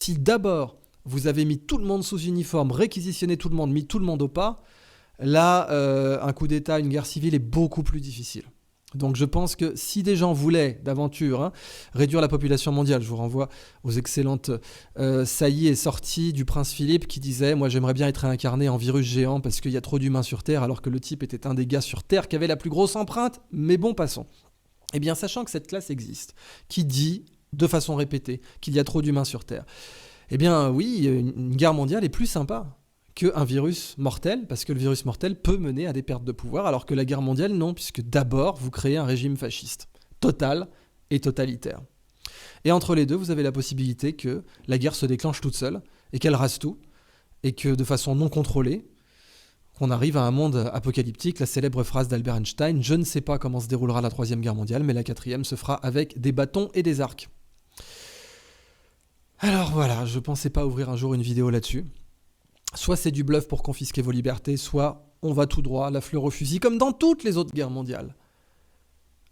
Si d'abord, vous avez mis tout le monde sous uniforme, réquisitionné tout le monde, mis tout le monde au pas, là, un coup d'État, une guerre civile est beaucoup plus difficile. Donc je pense que si des gens voulaient d'aventure réduire la population mondiale, je vous renvoie aux excellentes saillies et sorties du prince Philippe qui disait « Moi j'aimerais bien être réincarné en virus géant parce qu'il y a trop d'humains sur Terre » alors que le type était un des gars sur Terre qui avait la plus grosse empreinte, mais bon, passons. Eh bien, sachant que cette classe existe, qui dit de façon répétée qu'il y a trop d'humains sur Terre, eh bien oui, une guerre mondiale est plus sympa qu'un virus mortel, parce que le virus mortel peut mener à des pertes de pouvoir, alors que la guerre mondiale, non, puisque d'abord, vous créez un régime fasciste, total et totalitaire. Et entre les deux, vous avez la possibilité que la guerre se déclenche toute seule, et qu'elle rase tout, et que de façon non contrôlée, on arrive à un monde apocalyptique, la célèbre phrase d'Albert Einstein, « Je ne sais pas comment se déroulera la troisième guerre mondiale, mais la quatrième se fera avec des bâtons et des arcs. » Alors voilà, je pensais pas ouvrir un jour une vidéo là-dessus. Soit c'est du bluff pour confisquer vos libertés, soit on va tout droit, la fleur au fusil, comme dans toutes les autres guerres mondiales.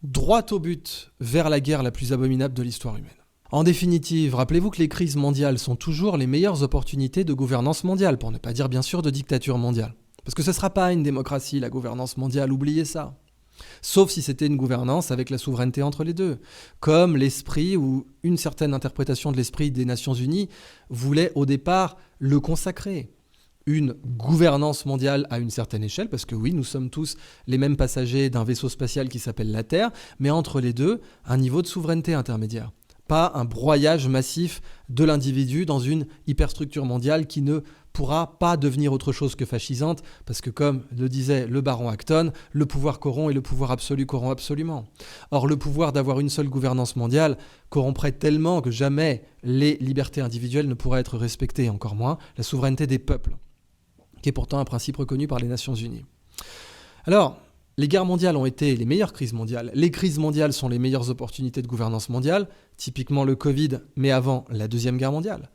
Droit au but, vers la guerre la plus abominable de l'histoire humaine. En définitive, rappelez-vous que les crises mondiales sont toujours les meilleures opportunités de gouvernance mondiale, pour ne pas dire bien sûr de dictature mondiale. Parce que ce ne sera pas une démocratie, la gouvernance mondiale, oubliez ça. Sauf si c'était une gouvernance avec la souveraineté entre les deux. Comme l'esprit ou une certaine interprétation de l'esprit des Nations Unies voulait au départ le consacrer. Une gouvernance mondiale à une certaine échelle, parce que oui, nous sommes tous les mêmes passagers d'un vaisseau spatial qui s'appelle la Terre, mais entre les deux, un niveau de souveraineté intermédiaire. Pas un broyage massif de l'individu dans une hyperstructure mondiale qui ne pourra pas devenir autre chose que fascisante, parce que comme le disait le baron Acton, le pouvoir corrompt et le pouvoir absolu corrompt absolument. Or, le pouvoir d'avoir une seule gouvernance mondiale corromprait tellement que jamais les libertés individuelles ne pourraient être respectées, encore moins la souveraineté des peuples, qui est pourtant un principe reconnu par les Nations Unies. Alors, les guerres mondiales ont été les meilleures crises mondiales. Les crises mondiales sont les meilleures opportunités de gouvernance mondiale, typiquement le Covid, mais avant la Deuxième Guerre mondiale.